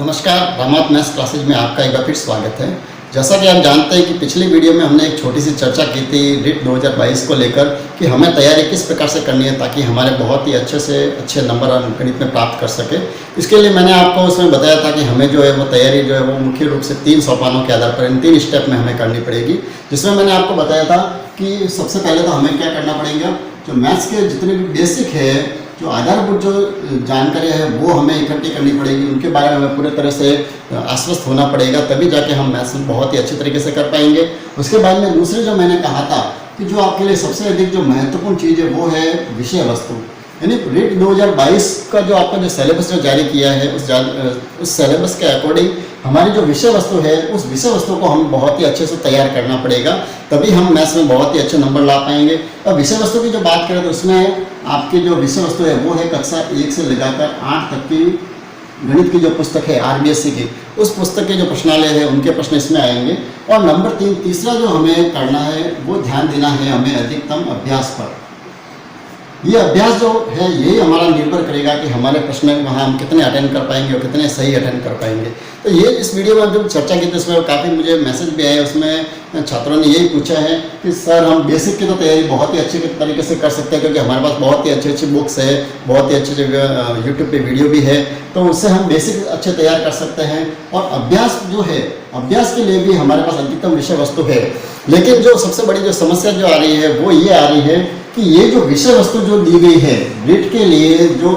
नमस्कार, रामात maths classes में आपका एक बार फिर स्वागत है। जैसा कि आप जानते हैं कि पिछली वीडियो में हमने एक छोटी सी चर्चा की थी रिट 2022 को लेकर कि हमें तैयारी किस प्रकार से करनी है ताकि हमारे बहुत ही अच्छे से अच्छे नंबर गणित में प्राप्त कर सके। इसके लिए मैंने आपको उसमें बताया था कि हमें जो है वो तैयारी जो है वो मुख्य रूप से 3 सोपानों के आधार पर इन 3 स्टेप में हमें करनी पड़ेगी, जिसमें मैंने आपको बताया था कि सबसे पहले तो हमें क्या करना पड़ेगा, जो मैथ्स के जितने भी बेसिक है, जो आधारभूत जो जानकारी है वो हमें इकट्ठी करनी पड़ेगी, उनके बारे में हमें पूरे तरह से आश्वस्त होना पड़ेगा, तभी जाके हम मैथ्स में बहुत ही अच्छे तरीके से कर पाएंगे। उसके बाद में दूसरे जो मैंने कहा था कि जो आपके लिए सबसे अधिक जो महत्वपूर्ण चीज़ है वो है विषय वस्तु, यानी रिट 2022 का जो आपका जो सिलेबस जो जारी किया है उस सिलेबस के अकॉर्डिंग हमारी जो विषय वस्तु है उस विषय वस्तु को हम बहुत ही अच्छे से तैयार करना पड़ेगा, तभी हम मैथ्स में बहुत ही अच्छे नंबर ला पाएंगे। अब विषय वस्तु की जो बात करें तो उसमें आपकी जो विषय वस्तु है वो है कक्षा 1 से लेकर 8 तक की गणित की जो पुस्तक है RBSC की, उस पुस्तक के जो प्रश्नालय है उनके प्रश्न इसमें आएंगे। और नंबर 3 तीसरा जो हमें करना है वो ध्यान देना है हमें अधिकतम अभ्यास पर। ये अभ्यास जो है यही हमारा निर्भर करेगा कि हमारे प्रश्न वहाँ हम कितने अटेंड कर पाएंगे और कितने सही अटेंड कर पाएंगे। तो ये इस वीडियो में जब चर्चा की थी उसमें काफ़ी मुझे मैसेज भी आए, उसमें छात्रों ने यही पूछा है कि सर हम बेसिक की तो तैयारी बहुत ही अच्छे तरीके से कर सकते हैं क्योंकि हमारे पास बहुत ही अच्छी अच्छी बुक्स है, बहुत ही अच्छे यूट्यूब पे वीडियो भी है, तो उससे हम बेसिक अच्छे तैयार कर सकते हैं। और अभ्यास जो है, अभ्यास के लिए भी हमारे पास अधिकतम विषय वस्तु है, लेकिन जो सबसे बड़ी जो समस्या जो आ रही है वो ये आ रही है कि ये जो विषय वस्तु जो दी गई है रिट के लिए, जो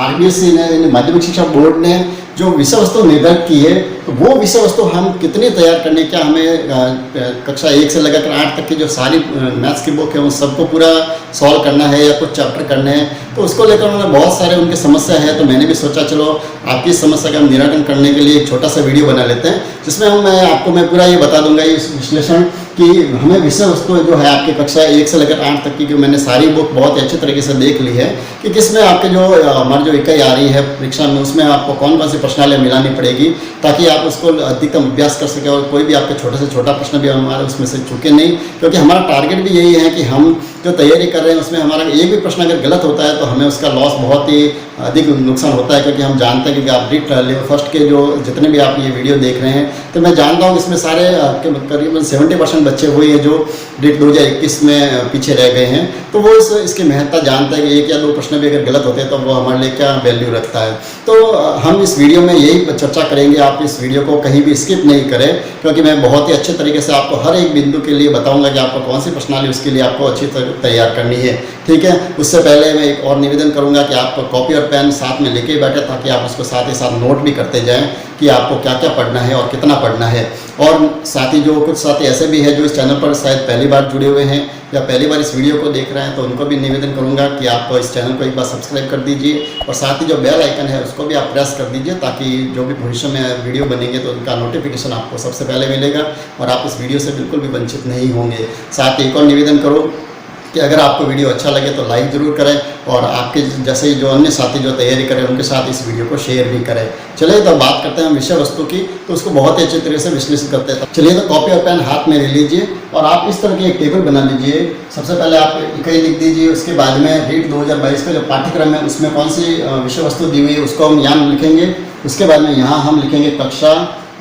RBSC ने माध्यमिक शिक्षा बोर्ड ने जो विषय वस्तु निर्धारित की है, तो वो विषय वस्तु हम कितनी तैयार करने, क्या हमें कक्षा 1 से लेकर 8 तक की जो सारी मैथ्स की बुक है उन सबको पूरा सॉल्व करना है या कुछ चैप्टर करने हैं, तो उसको लेकर उन्होंने बहुत सारे उनकी समस्या है। तो मैंने भी सोचा चलो आपकी समस्या का हम निराकरण करने के लिए एक छोटा सा वीडियो बना लेते हैं, जिसमें मैं पूरा ये बता दूंगा इस विश्लेषण कि हमें विषय वस्तु जो है आपकी कक्षा 1 से लेकर 8 तक की, जो मैंने सारी बुक बहुत ही अच्छे तरीके से देख ली है कि किसमें आपके जो हमारी जो इकाई आ रही है परीक्षा में उसमें आपको कौन कौन सी प्रश्नालय मिलानी पड़ेगी ताकि आप उसको अधिकतम अभ्यास कर सकें और कोई भी आपके छोटे से छोटा प्रश्न भी हमारे उसमें से चूके नहीं, क्योंकि हमारा टारगेट भी यही है कि हम जो तैयारी कर रहे हैं उसमें हमारा एक भी प्रश्न अगर गलत होता है तो हमें उसका लॉस बहुत ही अधिक नुकसान होता है, क्योंकि हम जानते हैं कि आप रिट फर्स्ट के जो जितने भी आप ये वीडियो देख रहे हैं तो मैं जानता हूँ इसमें सारे करीबन 70% बच्चे हुए हैं जो रिट 2021 में पीछे रह गए हैं, तो वो इसकी महत्ता जानते हैं कि 1 या 2 प्रश्न भी अगर गलत होते हैं तो वो हमारे लिए क्या वैल्यू रखता है। तो हम इस वीडियो में यही चर्चा करेंगे, आप इस वीडियो को कहीं भी स्किप नहीं करें, क्योंकि मैं बहुत ही अच्छे तरीके से आपको हर एक बिंदु के लिए बताऊंगा कि आपको कौन सी प्रश्नावली उसके लिए आपको अच्छी तरह तैयार करनी है, ठीक है। उससे पहले मैं एक और निवेदन करूंगा कि आप कॉपी और पेन साथ में लेके बैठे ताकि आप उसको साथ ही साथ नोट भी करते जाएं कि आपको क्या क्या पढ़ना है और कितना पढ़ना है। और साथी जो कुछ साथी ऐसे भी है जो इस चैनल पर शायद पहली बार जुड़े हुए हैं या पहली बार इस वीडियो को देख रहे हैं, तो उनको भी निवेदन करूंगा कि आप इस चैनल को एक बार सब्सक्राइब कर दीजिए और साथ ही जो बेल आइकन है उसको भी आप प्रेस कर दीजिए ताकि जो भी भविष्य में वीडियो बनेंगे तो उनका नोटिफिकेशन आपको सबसे पहले मिलेगा और आप इस वीडियो से बिल्कुल भी वंचित नहीं होंगे। साथ ही एक और निवेदन करो कि अगर आपको वीडियो अच्छा लगे तो लाइक ज़रूर करें और आपके जैसे जो अन्य साथी जो तैयारी करें उनके साथ इस वीडियो को शेयर भी करें। चलिए तो बात करते हैं विषय वस्तु की, तो उसको बहुत ही अच्छे तरीके से विश्लेषण करते हैं। चलिए तो कॉपी और पेन हाथ में ले लीजिए और आप इस तरह की एक टेबल बना लीजिए। सबसे पहले आप इकाई लिख दीजिए, उसके बाद में रिट 2022 का जो पाठ्यक्रम है उसमें कौन सी विषय वस्तु दी हुई है उसको हम यहाँ लिखेंगे। उसके बाद में यहाँ हम लिखेंगे कक्षा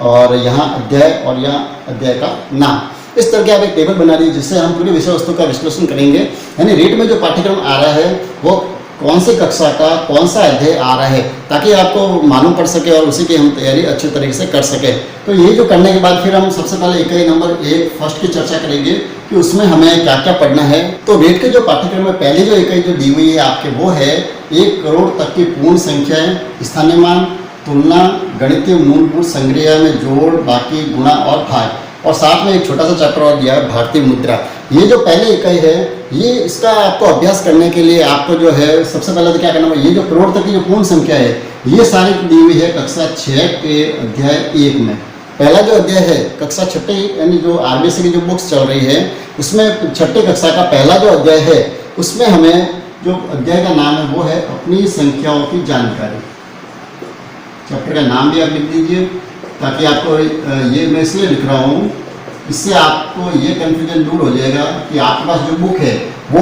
और यहाँ अध्याय और यहाँ अध्याय का नाम। इस तरह के आप एक टेबल बना लीजिए जिससे हम पूरी विषय वस्तु का विश्लेषण करेंगे, यानी रिट में जो पाठ्यक्रम आ रहा है वो कौन सी कक्षा का कौन सा अध्याय आ रहा है, ताकि आपको मालूम पड़ सके और उसी की हम तैयारी अच्छे तरीके से कर सके। तो ये जो करने के बाद फिर हम सबसे पहले इकाई नंबर 1 फर्स्ट की चर्चा करेंगे कि उसमें हमें क्या क्या पढ़ना है। तो रिट के जो पाठ्यक्रम में पहली जो इकाई जो दी हुई है आपके वो है 1 करोड़ तक की पूर्ण संख्याएं, स्थानीय मान, तुलना, गणितीय मूलभूत संग्रह में जोड़, बाकी, गुणा और भाग, और साथ में एक छोटा सा चैप्टर और दिया है भारतीय मुद्रा। ये जो पहले इकाई है ये इसका आपको अभ्यास करने के लिए आपको जो है सबसे पहले तो क्या करना है, ये जो करोड़ तक की जो पूर्ण संख्या है ये सारी दी हुई है कक्षा 6 के अध्याय 1 में। पहला जो अध्याय है कक्षा 6 यानी जो RBSC की जो बुक्स चल रही है उसमें 6ठी कक्षा का पहला जो अध्याय है उसमें हमें जो अध्याय का नाम है वो है अपनी संख्याओं की जानकारी। चैप्टर का नाम भी आप लिख दीजिए ताकि आपको ये मैं इसलिए लिख रहा हूँ इससे आपको ये कन्फ्यूजन दूर हो जाएगा कि आपके पास जो बुक है वो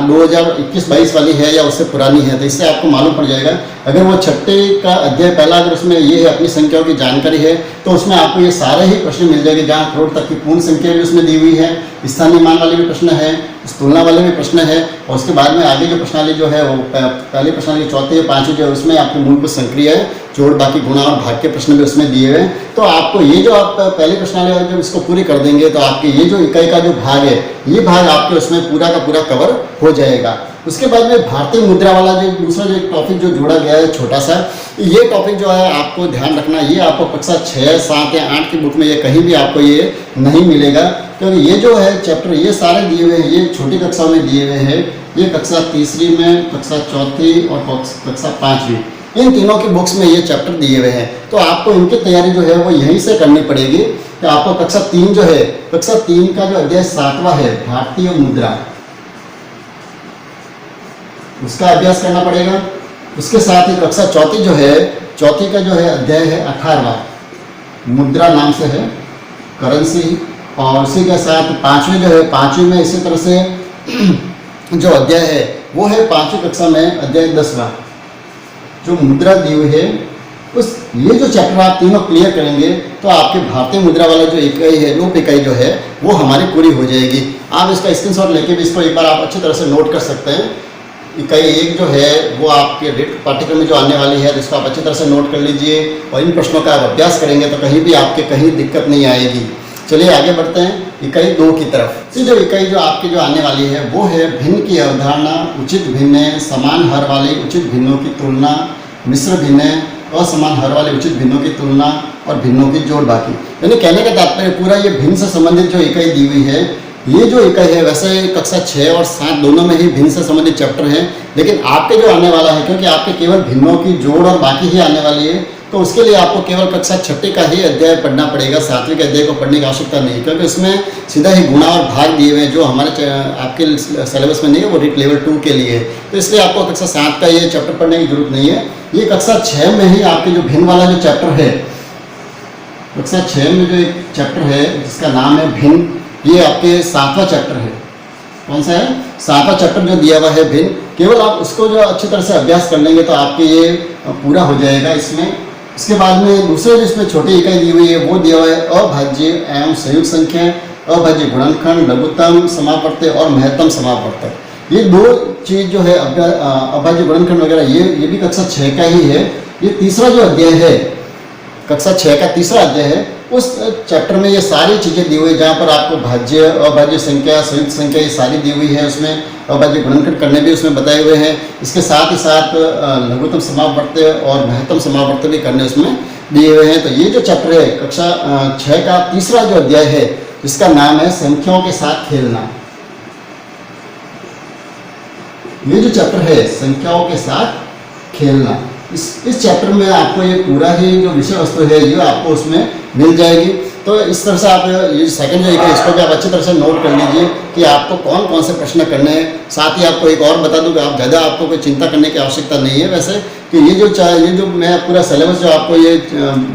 2021-22 वाली है या उससे पुरानी है। तो इससे आपको मालूम पड़ जाएगा। अगर वो छठे का अध्याय पहला अगर उसमें ये है अपनी संख्याओं की जानकारी है तो उसमें आपको ये सारे ही प्रश्न मिल जाएंगे, जहाँ करोड़ तक की पूर्ण संख्या भी उसमें दी हुई है, स्थानीय मान वाले भी प्रश्न है, तुलना वाले भी प्रश्न है, और उसके बाद में आगे जो प्रश्नावली जो है वो पहली प्रश्नावली, चौथी या पांचवी जो है उसमें आपकी मूलभूत संक्रिया है, जोड़ बाकी गुणा और भाग के प्रश्न भी उसमें दिए हुए हैं। तो आपको ये जो आप पहली प्रश्नावली जब इसको पूरी कर देंगे तो आपके ये जो इकाई का जो भाग है ये भाग आपके उसमें पूरा का पूरा कवर हो जाएगा। उसके बाद में भारतीय मुद्रा वाला जो दूसरा जो टॉपिक जो जोड़ा गया है छोटा सा, ये टॉपिक जो है आपको ध्यान रखना, ये आपको कक्षा 6, 7 या 8 की बुक में ये कहीं भी आपको ये नहीं मिलेगा, क्योंकि ये जो है चैप्टर ये सारे दिए हुए हैं, ये छोटी कक्षाओं में दिए हुए हैं। ये कक्षा 3री में, कक्षा 4थी और कक्षा 5वीं, इन तीनों की बुक्स में ये चैप्टर दिए हुए हैं। तो आपको इनकी तैयारी जो है वो यहीं से करनी पड़ेगी। तो आपको कक्षा 3 जो है, कक्षा 3 का जो अध्याय 7वां है भारतीय मुद्रा, उसका अभ्यास करना पड़ेगा। उसके साथ ही कक्षा 4 जो है, 4 का जो है अध्याय है 18वां, मुद्रा नाम से है, करेंसी। और उसी के साथ 5वीं जो है, 5वीं में इसी तरह से जो अध्याय है वो है 5वीं कक्षा में अध्याय 10वां, जो मुद्रा दी हुई है। उस ये जो चैप्टर आप तीनों क्लियर करेंगे तो आपके भारतीय मुद्रा वाला जो इकाई है, रूप इकाई जो है वो हमारी पूरी हो जाएगी। आप इसका स्क्रीनशॉट लेके भी इसको एक बार आप अच्छी तरह से नोट कर सकते हैं। इकाई 1 जो है वो आपके रेट पाठ्यक्रम में जो आने वाली है, जिसको आप अच्छी तरह से नोट कर लीजिए और इन प्रश्नों का आप अभ्यास करेंगे तो कहीं भी आपके कहीं दिक्कत नहीं आएगी। चलिए आगे बढ़ते हैं इकाई 2 की तरफ। ये जो इकाई जो आपकी जो आने वाली है वो है भिन्न की अवधारणा, उचित भिन्न, समान हर वाले उचित भिन्नों की तुलना, मिश्र भिन्न, असमान हर वाले उचित भिन्नों की तुलना और भिन्नों की जोड़ बाकी। यानी कहने का तात्पर्य पूरा ये भिन्न से संबंधित जो इकाई दी हुई है, ये जो इकाई है वैसे कक्षा 6 और 7 दोनों में ही भिन्न से संबंधित चैप्टर हैं, लेकिन आपके जो आने वाला है, क्योंकि आपके केवल भिन्नों की जोड़ और बाकी ही आने वाली है, तो उसके लिए आपको केवल कक्षा 6 का ही अध्याय पढ़ना पड़ेगा। 7वीं के अध्याय को पढ़ने की आवश्यकता नहीं है, क्योंकि उसमें सीधा ही गुणा और भाग दिए हुए हैं जो हमारे आपके सिलेबस में नहीं है, वो रीट लेवल 2 के लिए है। तो इसलिए आपको कक्षा 7 का ये चैप्टर पढ़ने की जरूरत नहीं है। ये कक्षा 6 में ही आपके जो भिन्न वाला जो चैप्टर है, कक्षा 6 में जो एक चैप्टर है जिसका नाम है भिन्न, ये आपके 7वां चैप्टर है। कौन सा है? 7वां चैप्टर जो दिया हुआ है भिन्न। केवल आप उसको जो अच्छी तरह से अभ्यास कर लेंगे तो आपके ये पूरा हो जाएगा इसमें। इसके बाद में दूसरे जिसमें छोटी इकाई दी हुई है वो दिया हुआ है अभाज्य एवं संयुक्त संख्या, अभाज्य गुणनखंड, लघुत्तम समापवर्तक और महत्तम समापवर्तक। ये 2 चीज़ जो है अभाज्य गुणनखंड वगैरह, ये भी कक्षा 6 का ही है। ये तीसरा जो अध्याय है, कक्षा 6 का तीसरा अध्याय है, उस चैप्टर में ये सारी चीज़ें दी हुई है, जहाँ पर आपको भाज्य, अभाज्य संख्या, संयुक्त संख्या ये सारी दी हुई है। उसमें अभाज्य गुणनखंड करने भी उसमें बताए हुए हैं। इसके साथ ही साथ लघुत्तम समापवर्तक और महत्तम समापवर्तक भी करने उसमें दिए हुए हैं। तो ये जो चैप्टर है कक्षा 6 का तीसरा जो अध्याय है, जिसका नाम है संख्याओं के साथ खेलना। ये जो चैप्टर है संख्याओं के साथ खेलना, इस चैप्टर में आपको ये पूरा ही जो विषय वस्तु है ये आपको उसमें मिल जाएगी। तो इस तरह से आप ये सेकंड जो है इसको भी आप अच्छी तरह से नोट कर लीजिए कि आपको कौन कौन से प्रश्न करने हैं। साथ ही आपको एक और बता दूं कि आप ज़्यादा आपको कोई चिंता करने की आवश्यकता नहीं है वैसे, कि ये जो मैं पूरा सिलेबस जो आपको ये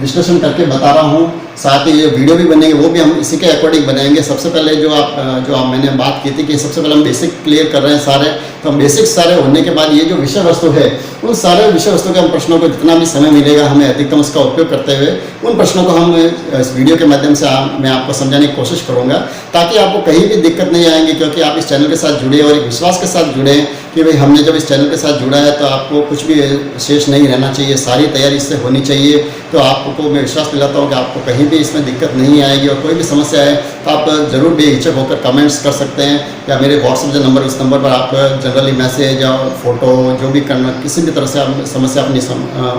विश्लेषण करके बता रहा हूँ, साथ ही ये वीडियो भी बनेंगे वो भी हम इसी के अकॉर्डिंग बनाएंगे। सबसे पहले जो आप मैंने बात की थी कि सबसे पहले हम बेसिक क्लियर कर रहे हैं सारे, तो हम बेसिक सारे होने के बाद ये जो विषय वस्तु है उन सारे विषय वस्तु के हम प्रश्नों को जितना भी समय मिलेगा हमें अधिकतम उसका उपयोग करते हुए उन प्रश्नों को हम इस वीडियो के माध्यम से मैं आपको समझाने की कोशिश करूँगा, ताकि आपको कहीं भी दिक्कत नहीं आएंगी, क्योंकि आप इस चैनल के साथ जुड़े और एक विश्वास के साथ जुड़े कि भाई हमने जब इस चैनल के साथ जुड़ा है तो आपको कुछ भी शेष नहीं रहना चाहिए, सारी तैयारी इससे होनी चाहिए। तो आपको मैं विश्वास दिलाता हूँ कि आपको कहीं भी इसमें दिक्कत नहीं आएगी, और कोई भी समस्या है तो आप ज़रूर बेहिचक होकर कमेंट्स कर सकते हैं, या मेरे व्हाट्सएप जो नंबर उस नंबर पर आप जनरली मैसेज या फोटो जो भी करना, किसी भी तरह से आप समस्या अपनी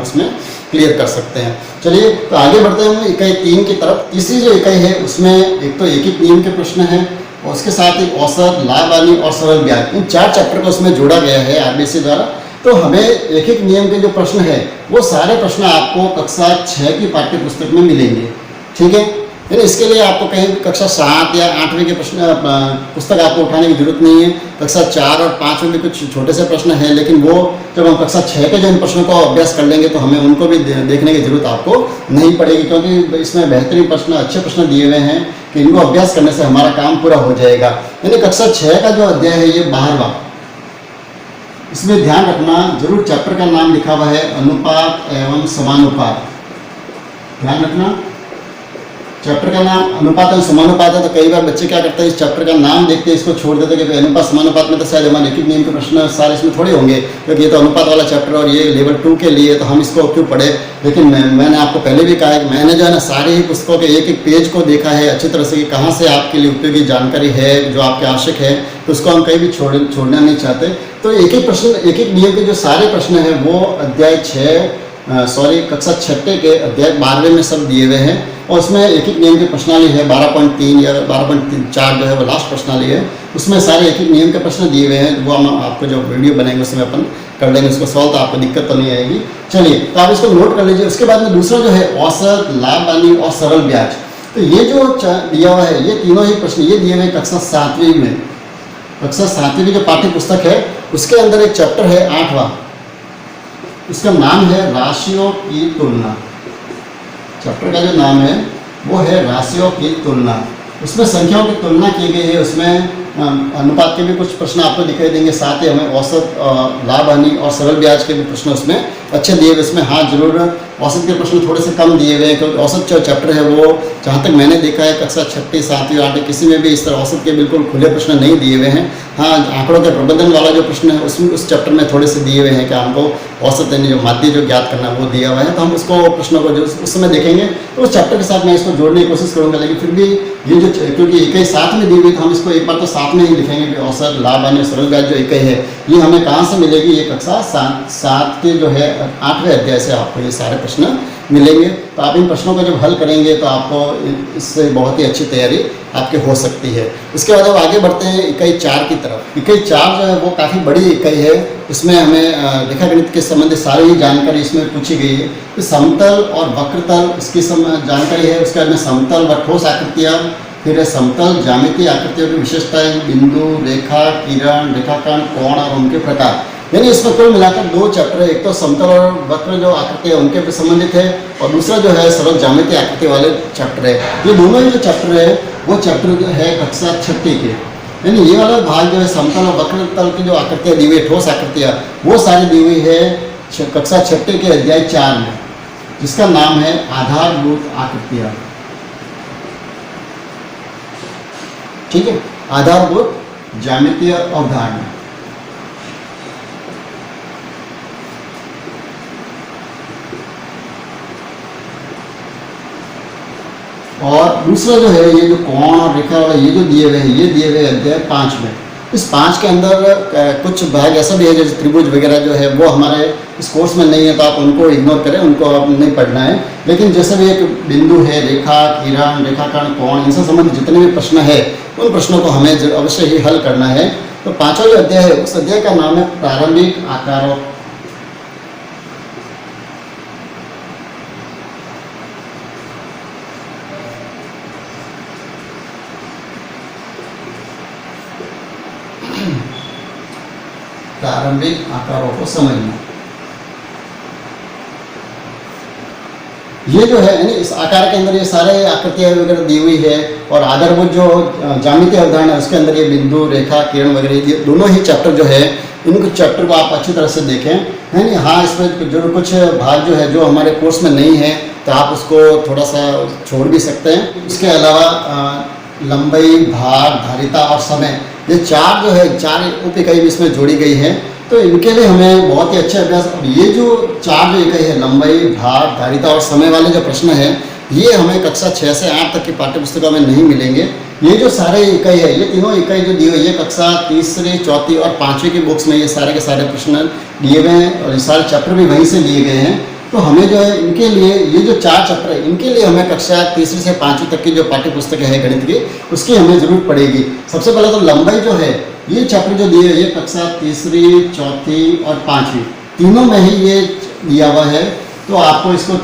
उसमें क्लियर कर सकते हैं। चलिए तो आगे बढ़ते हैं हम इकाई 3 की तरफ। तीसरी जो इकाई है उसमें एक तो एकीकृत नियम के प्रश्न हैं, और उसके साथ ही औसत, लाभ और सरल ब्याज, इन 4 चैप्टर को उसमें जोड़ा गया है आरबीसी द्वारा। तो हमें एक नियम के जो प्रश्न है वो सारे प्रश्न आपको कक्षा 6 की पाठ्य पुस्तक में मिलेंगे। ठीक है, यानी इसके लिए आपको कहीं भी कक्षा 7 या 8वीं के प्रश्न पुस्तक आपको उठाने की जरूरत नहीं है। कक्षा 4 और 5 में भी कुछ छोटे से प्रश्न हैं, लेकिन वो जब हम कक्षा 6 के जो इन प्रश्नों को अभ्यास कर लेंगे तो हमें उनको भी देखने की जरूरत आपको नहीं पड़ेगी, क्योंकि इसमें बेहतरीन प्रश्न, अच्छे प्रश्न दिए हुए हैं कि इनको अभ्यास करने से हमारा काम पूरा हो जाएगा। यानी कक्षा 6 का जो अध्याय है ये 12वां, इसमें ध्यान रखना जरूर चैप्टर का नाम लिखा हुआ है अनुपात एवं समानुपात। ध्यान रखना चैप्टर का नाम अनुपात एवं समानुपात है। तो कई बार बच्चे क्या करते हैं, इस चैप्टर का नाम देखते हैं इसको छोड़ देते हैं कि अनुपात समानुपात में तो शायद हमारे एक नियम के प्रश्न सारे इसमें थोड़े होंगे, क्योंकि ये तो अनुपात वाला चैप्टर और ये लेवल 2 के लिए, तो हम इसको क्यों पढ़े। लेकिन मैंने आपको पहले भी कहा है कि मैंने जो है ना सारे ही पुस्तकों के एक एक पेज को देखा है अच्छी तरह से कि कहाँ से आपके लिए उपयोगी जानकारी है जो आपके आवश्यक है, तो उसको हम कहीं भी छोड़ना नहीं चाहते। तो एक एक प्रश्न, एक एक नियम के जो सारे प्रश्न हैं वो अध्याय कक्षा 6 के अध्याय 12वें में सब दिए हुए हैं, और उसमें एक एक नियम की प्रश्नावली है। 12.3 या 12.4 जो है वो लास्ट प्रश्नावली है, उसमें सारे एक एक नियम के प्रश्न दिए हुए हैं। वो हम आपको जो वीडियो बनाएंगे उसमें अपन कर लेंगे उसको सॉल्व, तो आपको दिक्कत तो नहीं आएगी। चलिए, तो आप इसको नोट कर लीजिए। उसके बाद में दूसरा जो है औसत, लाभ हानि और सरल ब्याज, तो ये जो दिया हुआ है ये तीनों ही प्रश्न ये दिए हुए कक्षा 7वीं में। कक्षा 7वीं की जो पाठ्य पुस्तक है उसके अंदर एक चैप्टर है 8वां, उसका नाम है राशियों की तुलना। चैप्टर का जो नाम है वो है राशियों की तुलना। उसमें संख्याओं की तुलना की गई है, उसमें अनुपात के भी कुछ प्रश्न आपको दिखाई देंगे, साथ ही हमें औसत, लाभ हानि और सरल ब्याज के भी प्रश्न उसमें अच्छे दिए हुए। इसमें हाँ जरूर औसत के प्रश्न थोड़े से कम दिए हुए हैं, क्योंकि औसत जो चैप्टर है वो जहाँ तक मैंने देखा है कक्षा 6, 7वीं, 8वीं किसी में भी इस तरह औसत के बिल्कुल खुले प्रश्न नहीं दिए हुए हैं। हाँ, आंकड़ों के प्रबंधन वाला जो प्रश्न है उसमें उस चैप्टर में थोड़े से दिए हुए हैं कि हमको औसत यानी जो माध्य जो ज्ञात करना वो दिया हुआ है, तो हम उसको प्रश्नों को जो उस समय देखेंगे तो उस चैप्टर के साथ मैं इसको जोड़ने की कोशिश करूँगा। लेकिन फिर भी ये जो, क्योंकि इकाई साथ में दी हुई तो हम इसको एक बार तो साथ में ही लिखेंगे कि औसत, लाभ हानि, सरल ब्याज जो इकाई है ये हमें कहाँ से मिलेगी। ये कक्षा 7 के जो है 8वें अध्याय से आपको ये सारे प्रश्न मिलेंगे। तो आप इन प्रश्नों को जब हल करेंगे तो आपको इससे बहुत ही अच्छी तैयारी आपकी हो सकती है। उसके बाद अब आगे बढ़ते हैं इकाई 4 की तरफ। इकाई 4 जो है वो काफ़ी बड़ी इकाई है, इसमें हमें रेखागणित के संबंधित सारी ही जानकारी इसमें पूछी गई है। तो समतल और वक्रतल इसकी जानकारी है। उसके बाद में समतल व ठोस आकृतियाँ, फिर है समतल ज्यामितीय आकृतियों की विशेषताएं, बिंदु, रेखा, किरण, रेखाखंड, कोण और उनके प्रकार। यानी इसमें कुल मिलाकर 2 चैप्टर है, एक तो समतल और वक्र जो आकृति है उनके भी संबंधित है, और दूसरा जो है सरल ज्यामितीय आकृति वाले चैप्टर है। ये दोनों ही जो चैप्टर है वो चैप्टर जो है कक्षा 6 के, यानी ये वाला भाग जो है समतल और वक्र तल की जो आकृतियाँ दी हुई है, ठोस आकृतियाँ, वो सारी दी हुई है कक्षा 6 के अध्याय 4 में, जिसका नाम है आधारभूत आकृतियाँ। ठीक है, आधारभूत ज्यामितीय अवधारणा। और दूसरा जो है ये जो कोण और रेखा वाला ये जो दिए हुए हैं ये दिए हुए अध्याय 5 में। इस 5 के अंदर कुछ भाग ऐसा भी है जैसे त्रिभुज वगैरह जो है वो हमारे इस कोर्स में नहीं है, तो आप उनको इग्नोर करें, उनको आप नहीं पढ़ना है। लेकिन जैसे भी एक बिंदु है, रेखा, किरण, रेखाखंड, कोण, इनसे संबंधित जितने भी प्रश्न है उन प्रश्नों को हमें अवश्य ही हल करना है। तो 5वां जो अध्याय है उस अध्याय का नाम है प्रारंभिक आकारों। प्रारंभिक आकारों को समझना। ये जो है यानी इस आकार के अंदर ये सारे आकृतियाँ वगैरह दी हुई है, और आधारभूत जो ज्यामितीय अवधारणा है उसके अंदर ये बिंदु, रेखा, किरण वगैरह ये दोनों ही चैप्टर जो है इनको चैप्टर को आप अच्छी तरह से देखें, है नहीं। हाँ, इसमें जो कुछ भाग जो है जो हमारे कोर्स में नहीं है तो आप उसको थोड़ा सा छोड़ भी सकते हैं। इसके अलावा लंबाई, भार, धारिता और समय, ये 4 जो है 4 उप इकाई भी इसमें जोड़ी गई है, तो इनके लिए हमें बहुत ही अच्छे अभ्यास। अब ये जो 4 जो इकाई है लंबाई, भार, धारिता और समय वाले जो प्रश्न हैं ये हमें कक्षा 6 से 8 तक की पाठ्य पुस्तकों में नहीं मिलेंगे। ये जो सारे इकाई है, ये तीनों इकाई जो दी हुई है कक्षा 3री, 4थी और 5वीं की बुक्स में ये सारे के सारे प्रश्न दिए हुए हैं, और ये सारे चैप्टर भी वहीं से लिए गए हैं। तो हमें जो है इनके लिए ये जो 4 चैप्टर है इनके लिए हमें कक्षा 3री से 5वीं तक की जो पाठ्य पुस्तकें हैं गणित की उसकी हमें ज़रूरत पड़ेगी। सबसे पहले तो लंबाई जो है ये चैप्टर जो दिए ये कक्षा 3री, 4थी और 5वीं तीनों में ही ये दिया हुआ है तो आपको इसको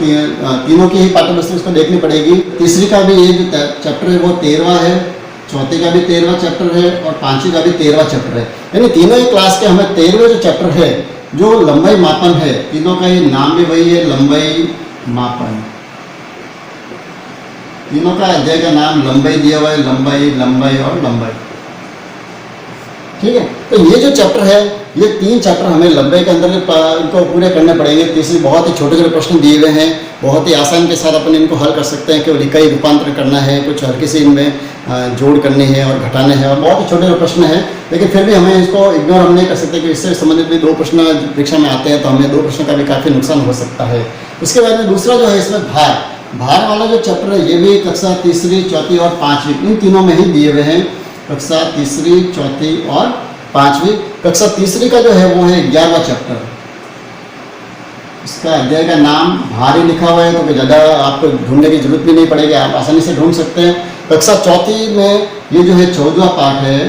तीनों की ही पाठ्य पुस्तक इसको देखनी पड़ेगी। तीसरी का भी ये जो चैप्टर है वो 13वां है, चौथी का भी 13वां चैप्टर है और पांचवी का भी 13वां चैप्टर है। यानी तीनों ही क्लास के हमें 13वां जो चैप्टर है जो लंबाई मापन है, तीनों का ही नाम भी वही है, लंबाई मापन। तीनों का अध्याय का नाम लंबाई दिया हुआ है, लंबाई, लंबाई और लंबाई। ठीक है, तो ये जो चैप्टर है, ये 3 चैप्टर हमें लंबाई के अंदर इनको पूरे करने पड़ेंगे। तीसरी बहुत ही छोटे छोटे प्रश्न दिए हुए हैं, बहुत ही आसान के साथ अपन इनको हल कर सकते हैं। केवल इकाई रूपांतर करना है, कुछ हल्की सी इनमें जोड़ करनी है और घटाने हैं, और बहुत ही छोटे छोटे प्रश्न हैं। लेकिन फिर भी हमें इसको इग्नोर हम नहीं कर सकते कि इससे संबंधित भी 2 प्रश्न परीक्षा में आते हैं, तो हमें 2 प्रश्नों का भी काफ़ी नुकसान हो सकता है। उसके बाद में दूसरा जो है इसमें भार वाला जो चैप्टर है, ये भी कक्षा तीसरी, चौथी और पाँचवीं, इन तीनों में ही दिए हुए हैं। कक्षा तीसरी, चौथी और पाँचवीं। कक्षा तीसरी का जो है वो है 11वां चैप्टर। इसका अध्याय का नाम भार ही लिखा हुआ है, तो ज़्यादा आपको ढूंढने की जरूरत भी नहीं पड़ेगी, आप आसानी से ढूंढ सकते हैं। कक्षा चौथी में ये जो है 14वां पाठ है,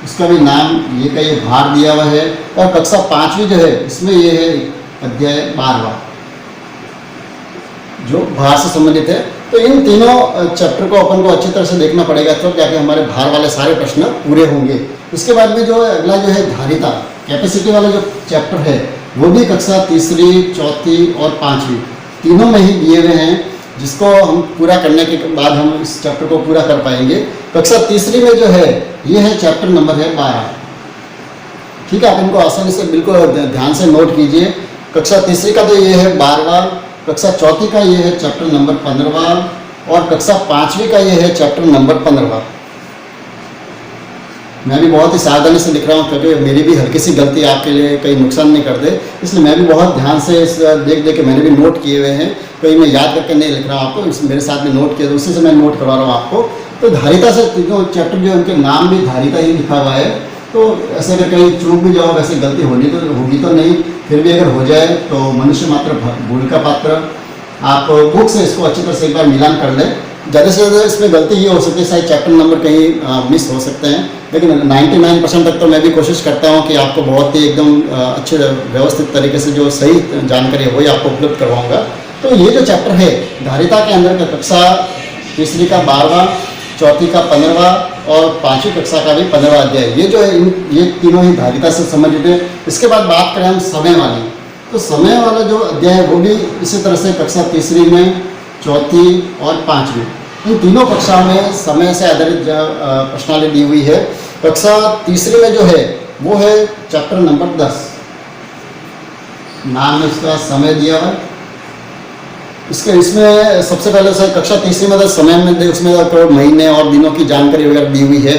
उसका भी नाम ये का ये भार दिया हुआ है। और कक्षा पाँचवीं जो है इसमें ये है अध्याय 12वां जो भार से संबंधित है। तो इन तीनों चैप्टर को अपन को अच्छी तरह से देखना पड़ेगा, तो जाके हमारे भार वाले सारे प्रश्न पूरे होंगे। उसके बाद में जो अगला जो है धारिता, कैपेसिटी वाला जो चैप्टर है, वो भी कक्षा तीसरी, चौथी और पाँचवीं तीनों में ही दिए हुए हैं, जिसको हम पूरा करने के बाद हम इस चैप्टर को पूरा कर पाएंगे। कक्षा तीसरी में जो है ये है चैप्टर नंबर है 12। ठीक है, आप इनको आसानी से बिल्कुल ध्यान से नोट कीजिए। कक्षा तीसरी का तो ये है 12वां, कक्षा चौथी का ये है चैप्टर नंबर 15वां और कक्षा पाँचवीं का ये है चैप्टर नंबर 15वां। मैं भी बहुत ही सावधानी से लिख रहा हूँ, क्योंकि मेरी भी हल्की सी गलती आपके लिए कहीं नुकसान नहीं कर दे, इसलिए मैं भी बहुत ध्यान से इस देख के मैंने भी नोट किए हुए हैं। कहीं मैं याद करके नहीं लिख रहा हूँ आपको, मेरे साथ में नोट किया, तो उसी से मैं नोट करवा रहा हूँ आपको। तो धारिता से तीनों चैप्टर जो उनके नाम भी धारिता ही लिखा हुआ है, तो ऐसे अगर कहीं चूक भी जाओ, वैसे गलती होगी तो नहीं, फिर भी अगर हो जाए तो मनुष्य मात्र भूल का पात्र। आप बुक से इसको अच्छी तरह से एक बार मिलान कर लें। ज़्यादा से ज़्यादा इसमें गलती ये हो सकती है, शायद चैप्टर नंबर कहीं मिस हो सकते हैं, लेकिन 99% तक तो मैं भी कोशिश करता हूँ कि आपको बहुत ही एकदम अच्छे व्यवस्थित तरीके से जो सही जानकारी है वही आपको उपलब्ध करवाऊँगा। तो ये जो चैप्टर है धारिता के अंदर का कक्षा तीसरी का 12वां, चौथी का 15वां और पाँचवीं कक्षा का भी 15वां अध्याय, ये जो है ये तीनों ही धारिता से संबंधित है। इसके बाद बात करें हम समय वाली, तो समय वाला जो अध्याय है वो भी इसी तरह से कक्षा तीसरी में, चौथी और पाँचवीं, इन तीनों कक्षाओं में समय से आधारित प्रश्नावली दी हुई है। कक्षा तीसरी में जो है वो है चैप्टर नंबर 10, नाम में इसका समय दिया हुआ है। इसमें सबसे पहले से कक्षा तीसरी में समय में उसमें महीने और दिनों की जानकारी वगैरह दी हुई है।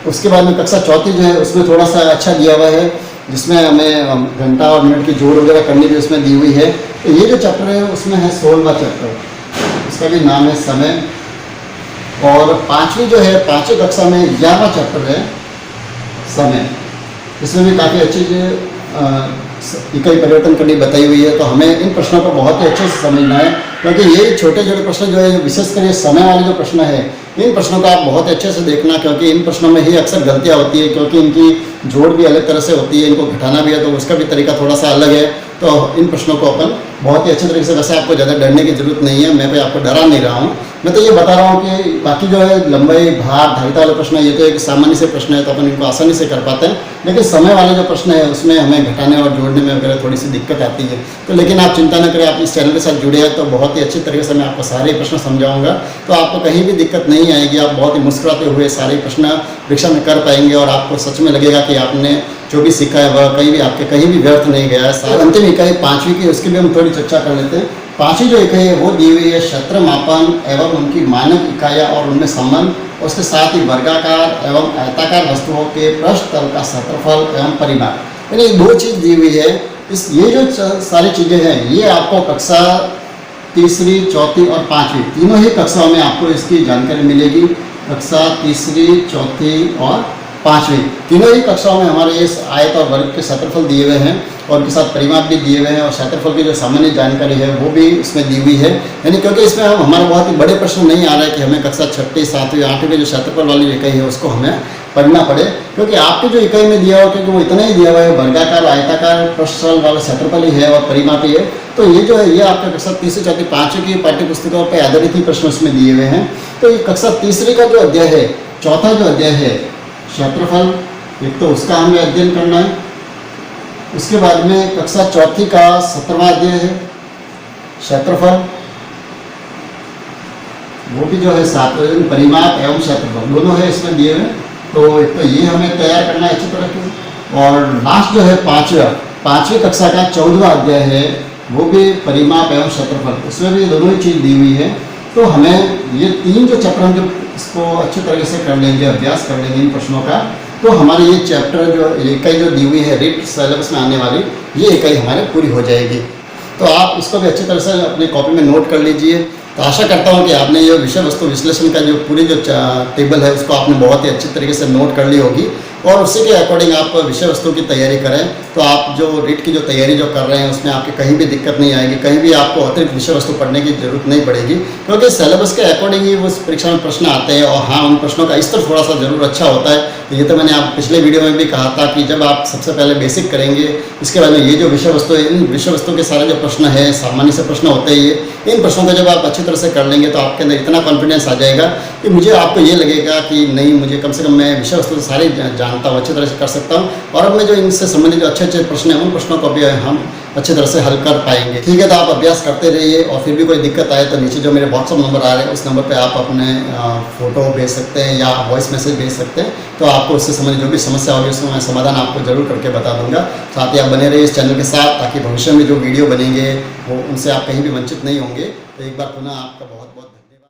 उसके बाद में कक्षा चौथी जो है उसमें थोड़ा सा अच्छा दिया हुआ है, जिसमें हमें घंटा और मिनट की जोड़ वगैरह करनी भी उसमें दी हुई है। तो ये जो चैप्टर है उसमें है 16वां चैप्टर, इसका भी नाम है समय। और पाँचवीं जो है, पाँचवीं कक्षा में 11वां चैप्टर है समय। इसमें भी काफ़ी अच्छी इकाई परिवर्तन करनी बताई हुई है। तो हमें इन प्रश्नों को बहुत ही अच्छे से समझना है, क्योंकि ये छोटे छोटे प्रश्न जो है, विशेषकर ये समय वाले जो प्रश्न है, इन प्रश्नों को आप बहुत अच्छे से देखना, क्योंकि इन प्रश्नों में ही अक्सर गलतियाँ होती है, क्योंकि इनकी जोड़ भी अलग तरह से होती है, इनको घटाना भी है तो उसका भी तरीका थोड़ा सा अलग है। तो इन प्रश्नों को अपन बहुत ही अच्छे तरीके से, वैसे आपको ज़्यादा डरने की जरूरत नहीं है, मैं भी आपको डरा नहीं रहा हूँ, मैं तो ये बता रहा हूँ कि बाकी जो है लंबाई, भार, धारिता वाले प्रश्न है, ये तो एक सामान्य से प्रश्न है, तो अपन इनको आसानी से कर पाते हैं। लेकिन समय वाले जो प्रश्न है उसमें हमें घटाने और जोड़ने में वगैरह थोड़ी सी दिक्कत आती है। तो लेकिन आप चिंता न करें, आप इस चैनल के साथ जुड़े हैं तो बहुत ही अच्छी तरीके से मैं आपको सारे प्रश्न समझाऊंगा, तो आपको कहीं भी दिक्कत नहीं आएगी। आप बहुत ही मुस्कुराते हुए सारे प्रश्न परीक्षा में कर पाएंगे और आपको सच में लगेगा कि आपने जो भी सीखा है वह कहीं भी व्यर्थ नहीं गया है। अंतिम इकाई पाँचवीं की, उसकी भी हम थोड़ी चर्चा कर लेते हैं। पाँचवीं जो इकाई है वो दी हुई है क्षेत्र मापन एवं उनकी मानक इकाइयाँ और उनमें संबंध, उसके साथ ही वर्गाकार एवं आयताकार वस्तुओं के पृष्ठ तल का क्षेत्रफल एवं परिमाप, यानी 2 चीज़ दी हुई है। ये जो सारी चीज़ें हैं ये आपको कक्षा तीसरी, चौथी और पाँचवीं तीनों ही कक्षाओं में आपको इसकी जानकारी मिलेगी। कक्षा तीसरी, चौथी और 5वीं, तीनों ही कक्षाओं में हमारे इस आयत और वर्ग के क्षेत्रफल दिए हुए हैं और उनके साथ परिमाप भी दिए हुए हैं और क्षेत्रफल की जो सामान्य जानकारी है वो भी इसमें दी हुई है। यानी क्योंकि इसमें हमारे बहुत ही बड़े प्रश्न नहीं आ रहा है कि हमें कक्षा 6वीं 7वीं 8वीं जो क्षेत्रफल वाली इकाई है उसको हमें पढ़ना पड़े, क्योंकि आपके जो इकाई में दिया हुआ क्योंकि वो इतना ही दिया हुआ है, वर्गाकार आयताकार पृष्ठतल वाला क्षेत्रफल ही है और परिमाप ही है। तो ये जो है ये आपका कक्षा 3 4 5वीं की पाठ्य पुस्तकों पर आधारित ही प्रश्न उसमें दिए हुए हैं। तो ये कक्षा 3वीं का जो अध्याय है, चौथा जो अध्याय है क्षेत्रफल, एक तो उसका हमें अध्ययन करना है। उसके बाद में कक्षा 4 का 17वां अध्याय है क्षेत्रफल, वो भी जो है 7 परिमाप एवं क्षेत्रफल दोनों है इसमें दिए हुए। तो एक तो ये हमें तैयार करना है अच्छी तरह से। और लास्ट जो है 5वीं कक्षा का 14वां अध्याय है, वो भी परिमाप एवं क्षेत्रफल, इसमें भी दोनों ही चीज़ दी हुई है। तो हमें ये 3 जो चैप्टर हम जब इसको अच्छी तरीके से कर लेंगे, अभ्यास कर लेंगे इन प्रश्नों का, तो हमारी ये चैप्टर जो इकाई जो दी हुई है रिट सिलेबस में आने वाली, ये इकाई हमारे पूरी हो जाएगी। तो आप इसको भी अच्छी तरह से अपने कॉपी में नोट कर लीजिए। तो आशा करता हूँ कि आपने ये विषय वस्तु विश्लेषण का जो पूरी जो टेबल है उसको आपने बहुत ही अच्छी तरीके से नोट कर ली होगी और उसी के अकॉर्डिंग आप विषय वस्तु की तैयारी करें। तो आप जो रीट की जो तैयारी जो कर रहे हैं उसमें आपकी कहीं भी दिक्कत नहीं आएगी, कहीं भी आपको अतिरिक्त विषय वस्तु पढ़ने की जरूरत नहीं पड़ेगी, क्योंकि सिलेबस के अकॉर्डिंग ही उस परीक्षा में प्रश्न आते हैं। और हाँ, उन प्रश्नों का स्तर थोड़ा सा जरूर अच्छा होता है। तो ये तो मैंने आप पिछले वीडियो में भी कहा था कि जब आप सबसे पहले बेसिक करेंगे, इसके बाद में ये जो विषय वस्तु है, इन विषय वस्तु के सारे जो प्रश्न है सामान्य से प्रश्न होते हैं, ये इन प्रश्नों को जब आप अच्छी तरह से कर लेंगे तो आपके अंदर इतना कॉन्फिडेंस आ जाएगा कि मुझे आपको ये लगेगा कि नहीं, मुझे कम से कम मैं विषय वस्तु सारे जानता हूँ, अच्छी तरह से कर सकता हूँ और अब मैं जो इनसे संबंधित जो अच्छे अच्छे प्रश्न हैं उन प्रश्नों को भी हम अच्छी तरह से हल कर पाएंगे। ठीक है, तो आप अभ्यास करते रहिए और फिर भी कोई दिक्कत आए तो नीचे जो मेरे व्हाट्सअप नंबर आ रहे हैं उस नंबर पे आप अपने फ़ोटो भेज सकते हैं या वॉइस मैसेज भेज सकते हैं। तो आपको उससे संबंधित जो भी समस्या होगी उसका मैं समाधान आपको जरूर करके बता दूंगा। साथ ही आप बने रहिए इस चैनल के साथ ताकि भविष्य में जो वीडियो बनेंगे वो उनसे आप कहीं भी वंचित नहीं होंगे। तो एक बार पुनः आपका बहुत बहुत